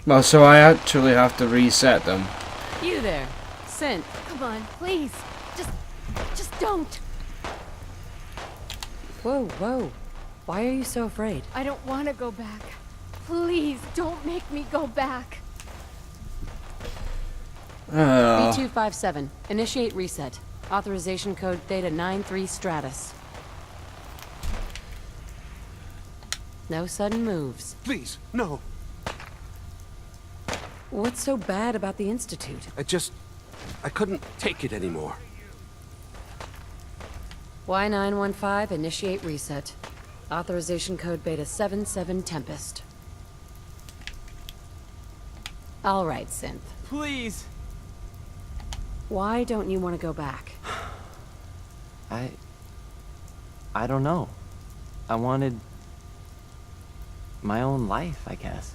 Well, so I actually have to reset them. You there, Synth. Come on, please. Just don't. Whoa, whoa. Why are you so afraid? I don't want to go back. Please, don't make me go back. Oh. B257. Initiate reset. Authorization code Theta 93 Stratus. No sudden moves. Please, no. What's so bad about the Institute? I couldn't take it anymore. Y915, initiate reset. Authorization code Beta 77 Tempest. All right, Synth. Please. Why don't you want to go back? I don't know. I wanted my own life, I guess.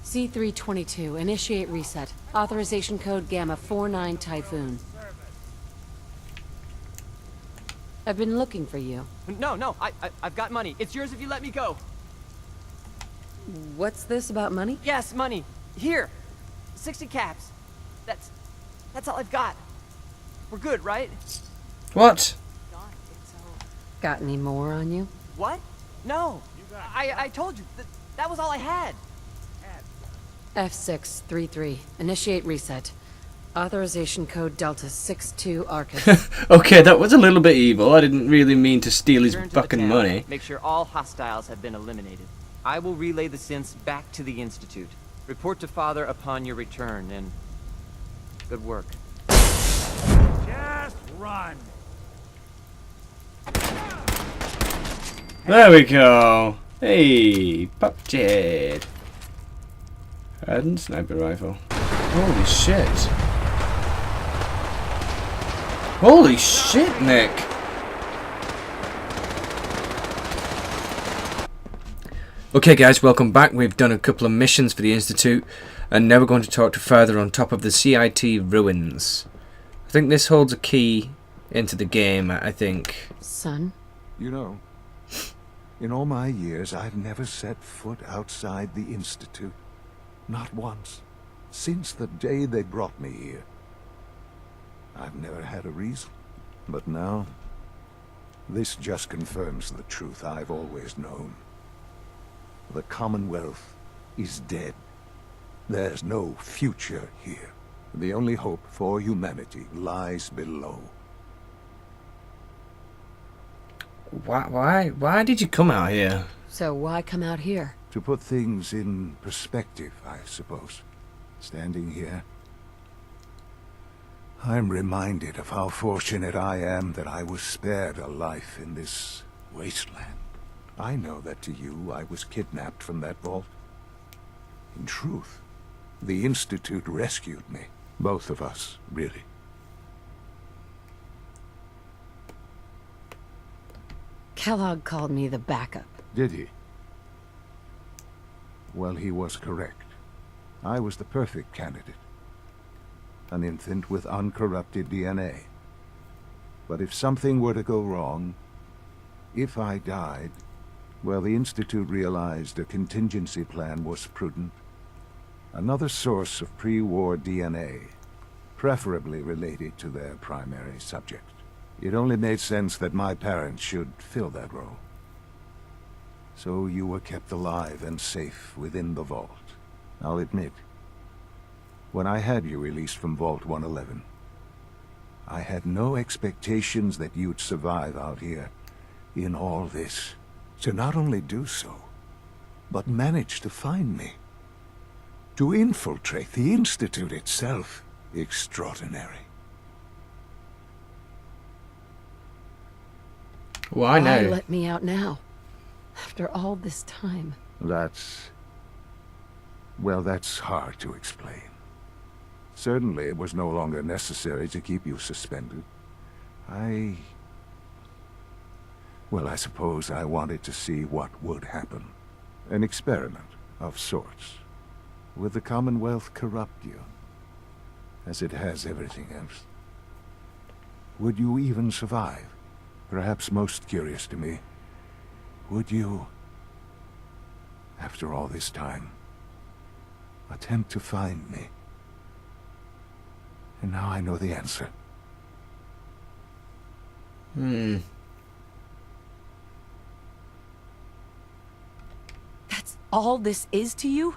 C322, initiate reset. Authorization code Gamma 49 Typhoon. I've been looking for you. No, I've got money. It's yours if you let me go. What's this about money? Yes, money. Here. 60 caps. That's all I've got. We're good, right? What? Got any more on you? What? No. I told you. That was all I had. F633, initiate reset. Authorization code Delta 62 Arcus. Okay, that was a little bit evil. I didn't really mean to steal his Return to the fucking town. money. Make sure all hostiles have been eliminated. I will relay the synths back to the Institute. Report to Father upon your return, and good work. Just run. There we go. Hey, PUBG. And sniper rifle. Holy shit. Holy shit, Nick. Okay guys, welcome back. We've done a couple of missions for the Institute, and now we're going to talk to Further on top of the CIT ruins. I think this holds a key into the game, I think. Son? You know, in all my years, I've never set foot outside the Institute. Not once. Since the day they brought me here. I've never had a reason. But now, this just confirms the truth I've always known. The Commonwealth is dead. There's no future here. The only hope for humanity lies below. Why did you come out here? So why come out here? To put things in perspective, I suppose. Standing here, I'm reminded of how fortunate I am that I was spared a life in this wasteland. I know that to you, I was kidnapped from that vault. In truth, the Institute rescued me. Both of us, really. Kellogg called me the backup. Did he? Well, he was correct. I was the perfect candidate. An infant with uncorrupted DNA. But if something were to go wrong, if I died, well, the Institute realized a contingency plan was prudent. Another source of pre-war DNA, preferably related to their primary subject. It only made sense that my parents should fill that role. So you were kept alive and safe within the vault. I'll admit, when I had you released from Vault 111, I had no expectations that you'd survive out here in all this. To not only do so, but manage to find me. To infiltrate the Institute itself. Extraordinary. Why now? Why let me out now? After all this time. Well, that's hard to explain. Certainly it was no longer necessary to keep you suspended. Well, I suppose I wanted to see what would happen. An experiment of sorts. Would the Commonwealth corrupt you? As it has everything else. Would you even survive? Perhaps most curious to me. Would you, after all this time, attempt to find me. And now I know the answer. That's all this is to you?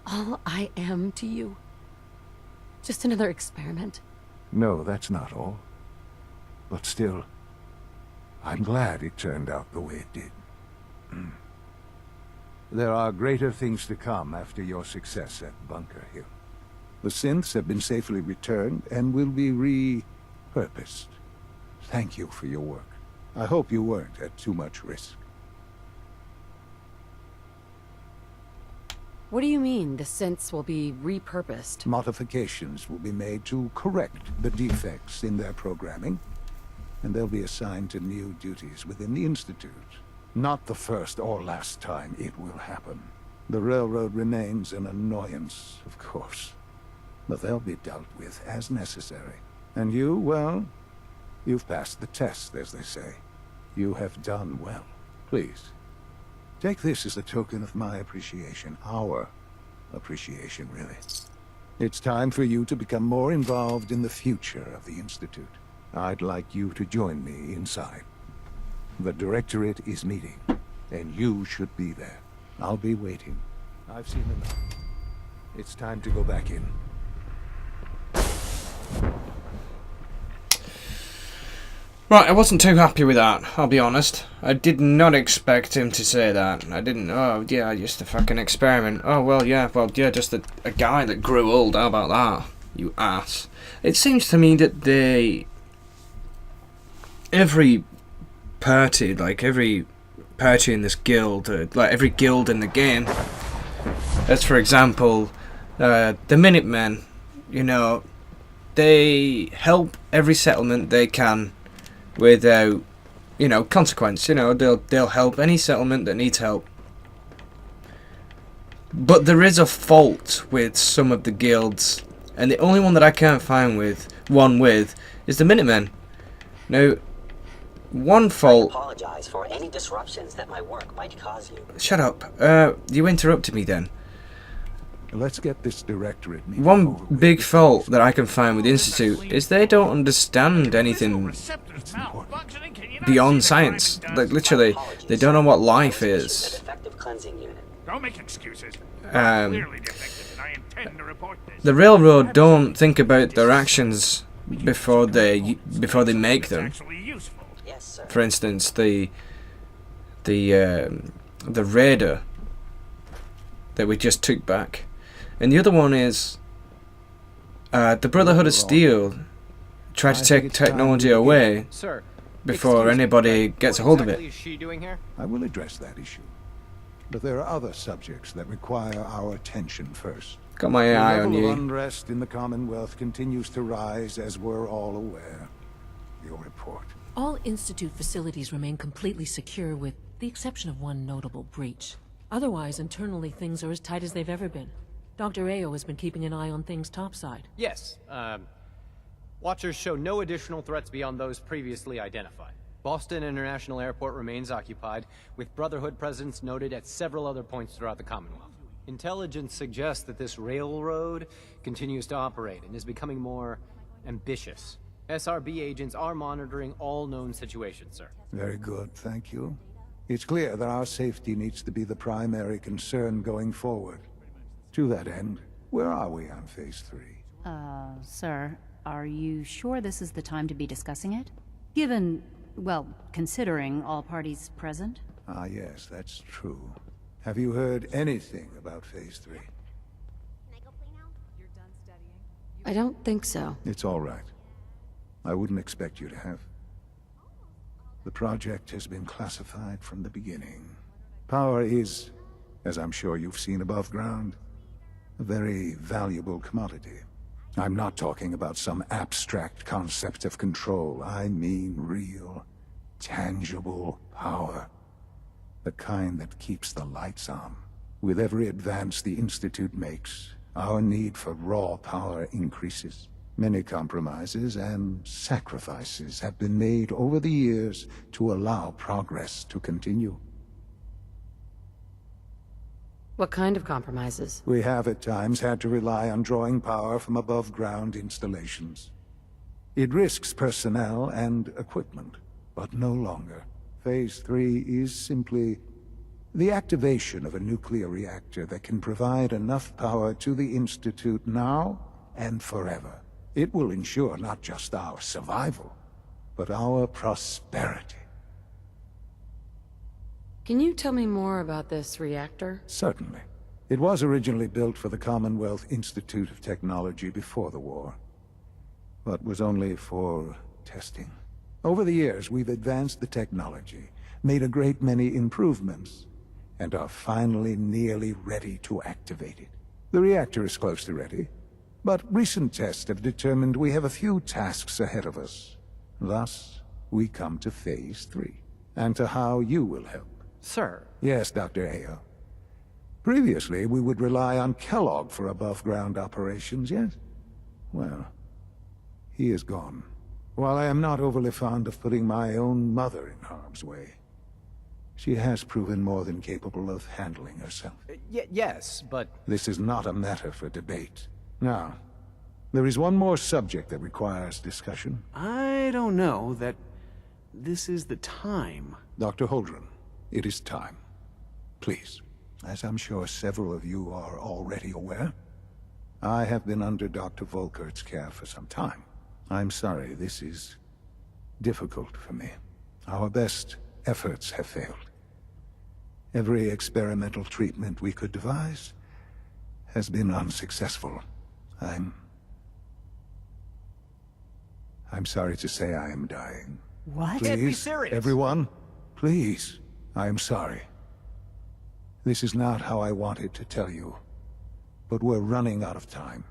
All I am to you? Just another experiment? No, that's not all. But still, I'm glad it turned out the way it did. There are greater things to come after your success at Bunker Hill. The synths have been safely returned and will be repurposed. Thank you for your work. I hope you weren't at too much risk. What do you mean, the synths will be repurposed? Modifications will be made to correct the defects in their programming, and they'll be assigned to new duties within the Institute. Not the first or last time it will happen. The railroad remains an annoyance, of course, but they'll be dealt with as necessary. And you, well, you've passed the test, as they say. You have done well. Please, take this as a token of my appreciation. Our appreciation, really. It's time for you to become more involved in the future of the Institute. I'd like you to join me inside. The Directorate is meeting, and you should be there. I'll be waiting. I've seen enough. It's time to go back in. Right, I wasn't too happy with that, I'll be honest. I did not expect him to say that. I didn't, oh yeah, just a fucking experiment. Oh well, yeah, just a guy that grew old, how about that? You ass. It seems to me that every party in this guild, like every guild in the game, as for example, the Minutemen, you know, they help every settlement they can without, you know, consequence. You know, they'll help any settlement that needs help. But there is a fault with some of the guilds, and the only one that I can't find one with is the Minutemen. Now, one fault. I apologize for any disruptions that my work might cause you. Shut up. You interrupted me then. Let's get this Directorate meeting One over with. big fault that I can find with the Institute is they don't understand anything beyond science. Like, literally, they don't know what life is. Don't make excuses. The railroad don't think about their actions before they make them. For instance, the raider that we just took back, and the other one is the Brotherhood of Steel tried to take technology away before anybody gets a hold of it. I will address that issue. But there are other subjects that require our attention first. Got my eye the on level of you. unrest in the Commonwealth continues to rise, as we're all aware. Your report. All Institute facilities remain completely secure with the exception of one notable breach. Otherwise, internally, things are as tight as they've ever been. Dr. Ayo has been keeping an eye on things topside. Yes, Watchers show no additional threats beyond those previously identified. Boston International Airport remains occupied, with Brotherhood presence noted at several other points throughout the Commonwealth. Intelligence suggests that this railroad continues to operate and is becoming more ambitious. SRB agents are monitoring all known situations, sir. Very good, thank you. It's clear that our safety needs to be the primary concern going forward. To that end, where are we on Phase 3? Sir, are you sure this is the time to be discussing it? Given, well, considering all parties present? Ah, yes, that's true. Have you heard anything about Phase 3? I don't think so. It's all right. I wouldn't expect you to have. The project has been classified from the beginning. Power is, as I'm sure you've seen above ground, a very valuable commodity. I'm not talking about some abstract concept of control. I mean real, tangible power. The kind that keeps the lights on. With every advance the Institute makes, our need for raw power increases. Many compromises and sacrifices have been made over the years to allow progress to continue. What kind of compromises? We have at times had to rely on drawing power from above-ground installations. It risks personnel and equipment, but no longer. Phase 3 is simply the activation of a nuclear reactor that can provide enough power to the Institute now and forever. It will ensure not just our survival, but our prosperity. Can you tell me more about this reactor? Certainly. It was originally built for the Commonwealth Institute of Technology before the war, but was only for testing. Over the years, we've advanced the technology, made a great many improvements, and are finally nearly ready to activate it. The reactor is close to ready, but recent tests have determined we have a few tasks ahead of us. Thus, we come to Phase 3, and to how you will help. Sir. Yes, Dr. Ayo. Previously, we would rely on Kellogg for above-ground operations, yes? Well, he is gone. While I am not overly fond of putting my own mother in harm's way, she has proven more than capable of handling herself. Yes, but... This is not a matter for debate. Now, there is one more subject that requires discussion. I don't know that this is the time. Dr. Holdren, it is time. Please, as I'm sure several of you are already aware, I have been under Dr. Volkert's care for some time. I'm sorry, this is difficult for me. Our best efforts have failed. Every experimental treatment we could devise has been unsuccessful. I'm sorry to say I am dying. What? Please, Can't be serious. everyone, please, I am sorry. This is not how I wanted to tell you, but we're running out of time.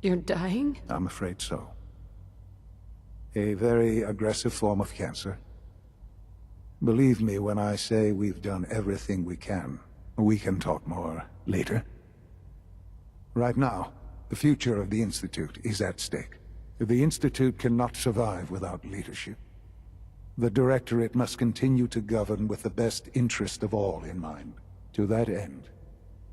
You're dying? I'm afraid so. A very aggressive form of cancer. Believe me when I say we've done everything we can. We can talk more later. Right now, the future of the Institute is at stake. The Institute cannot survive without leadership. The Directorate must continue to govern with the best interest of all in mind. To that end,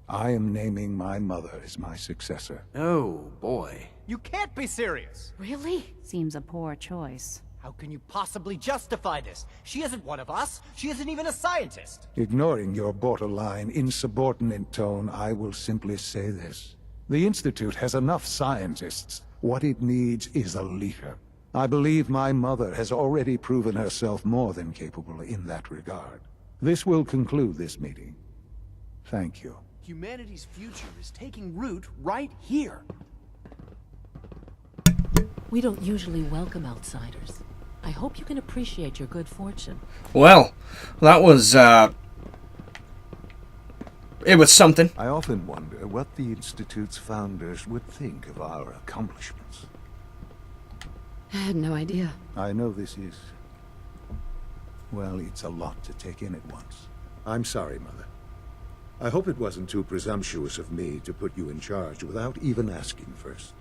I am naming my mother as my successor. Oh, boy. You can't be serious! Really? Seems a poor choice. How can you possibly justify this? She isn't one of us. She isn't even a scientist. Ignoring your borderline, insubordinate tone, I will simply say this. The Institute has enough scientists. What it needs is a leader. I believe my mother has already proven herself more than capable in that regard. This will conclude this meeting. Thank you. Humanity's future is taking root right here. We don't usually welcome outsiders. I hope you can appreciate your good fortune. Well, that was, it was something. I often wonder what the Institute's founders would think of our accomplishments. I had no idea. I know this is... well, it's a lot to take in at once. I'm sorry, Mother. I hope it wasn't too presumptuous of me to put you in charge without even asking first.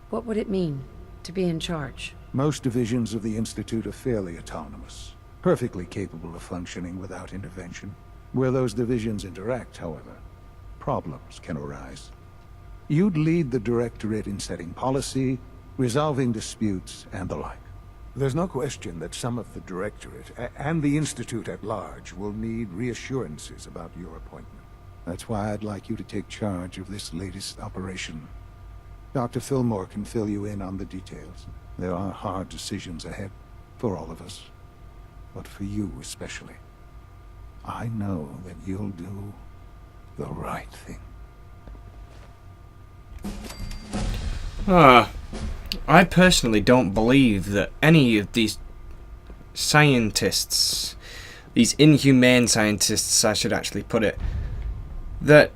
What would it mean to be in charge? Most divisions of the Institute are fairly autonomous, perfectly capable of functioning without intervention. Where those divisions interact, however, problems can arise. You'd lead the Directorate in setting policy, resolving disputes, and the like. There's no question that some of the Directorate, and the Institute at large, will need reassurances about your appointment. That's why I'd like you to take charge of this latest operation. Dr. Fillmore can fill you in on the details. There are hard decisions ahead, for all of us. But for you especially. I know that you'll do the right thing. I personally don't believe that any of these scientists, these inhumane scientists, I should actually put it, that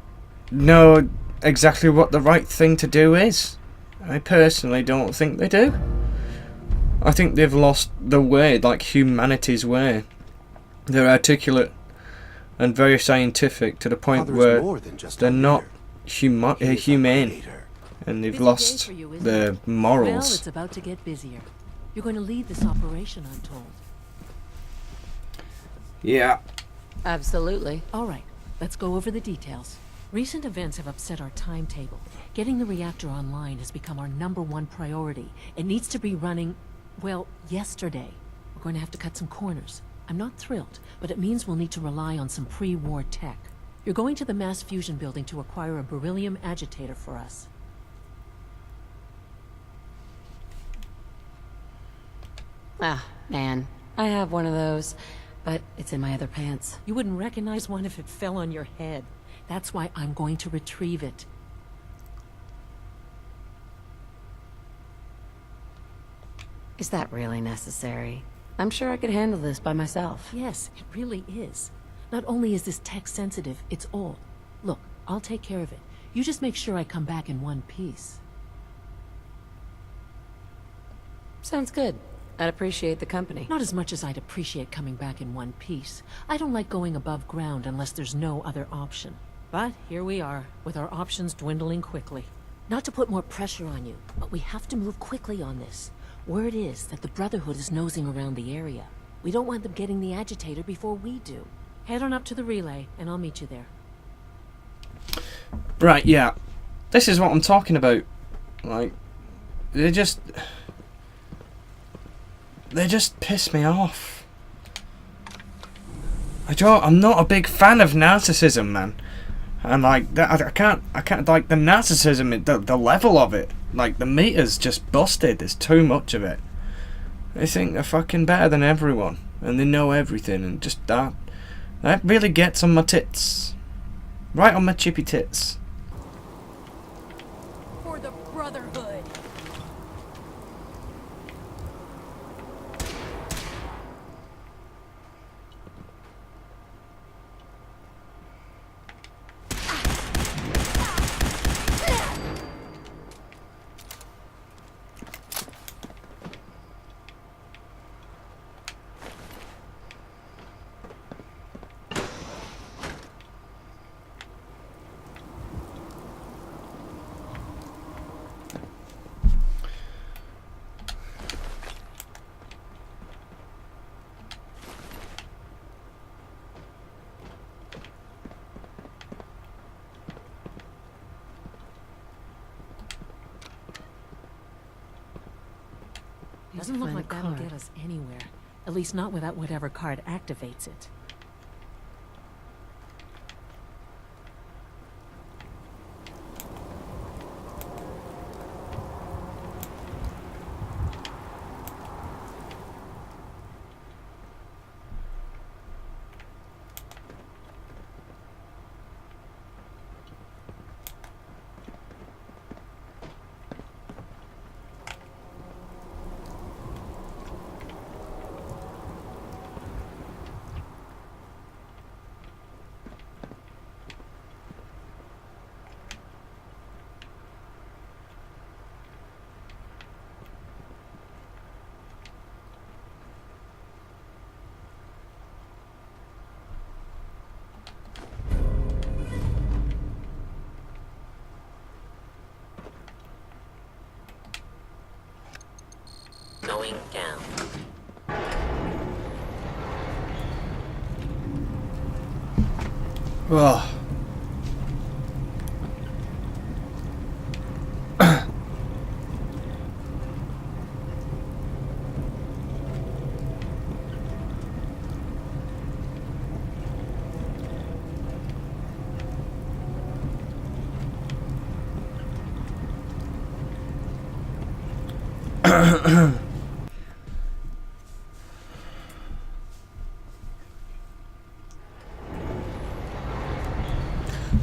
know exactly what the right thing to do is. I personally don't think they do. I think they've lost the way, like humanity's way. They're articulate and very scientific to the point where they're not humane. and they've Busy day lost for you, isn't the it? morals. Well, it's about to get busier. You're going to lead this operation, I'm told. Yeah. Absolutely. All right, let's go over the details. Recent events have upset our timetable. Getting the reactor online has become our #1 priority. It needs to be running, well, yesterday. We're going to have to cut some corners. I'm not thrilled, but it means we'll need to rely on some pre-war tech. You're going to the mass fusion building to acquire a beryllium agitator for us. Ah, man. I have one of those, but it's in my other pants. You wouldn't recognize one if it fell on your head. That's why I'm going to retrieve it. Is that really necessary? I'm sure I could handle this by myself. Yes, it really is. Not only is this tech sensitive, it's old. Look, I'll take care of it. You just make sure I come back in one piece. Sounds good. I'd appreciate the company. Not as much as I'd appreciate coming back in one piece. I don't like going above ground unless there's no other option. But here we are, with our options dwindling quickly. Not to put more pressure on you, but we have to move quickly on this. Word is that the Brotherhood is nosing around the area. We don't want them getting the agitator before we do. Head on up to the relay, and I'll meet you there. Right, yeah. This is what I'm talking about. Like, they just piss me off. I'm not a big fan of narcissism, man. And like that, I can't like the narcissism, the level of it. Like the meter's just busted. There's too much of it. They think they're fucking better than everyone, and they know everything, and just that really gets on my tits, right on my chippy tits. For the Brotherhood. Doesn't look like that'll get us anywhere. At least not without whatever card activates it. Going down. Oh.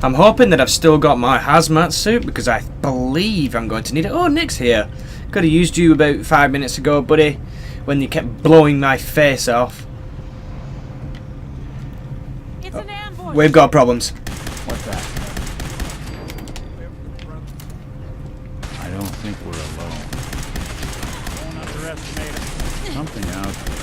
I'm hoping that I've still got my hazmat suit because I believe I'm going to need it. Oh, Nick's here. Could have used you about 5 minutes ago, buddy, when you kept blowing my face off. It's an ambush. We've got problems. What's that? I don't think we're alone. Don't underestimate him. Something out there.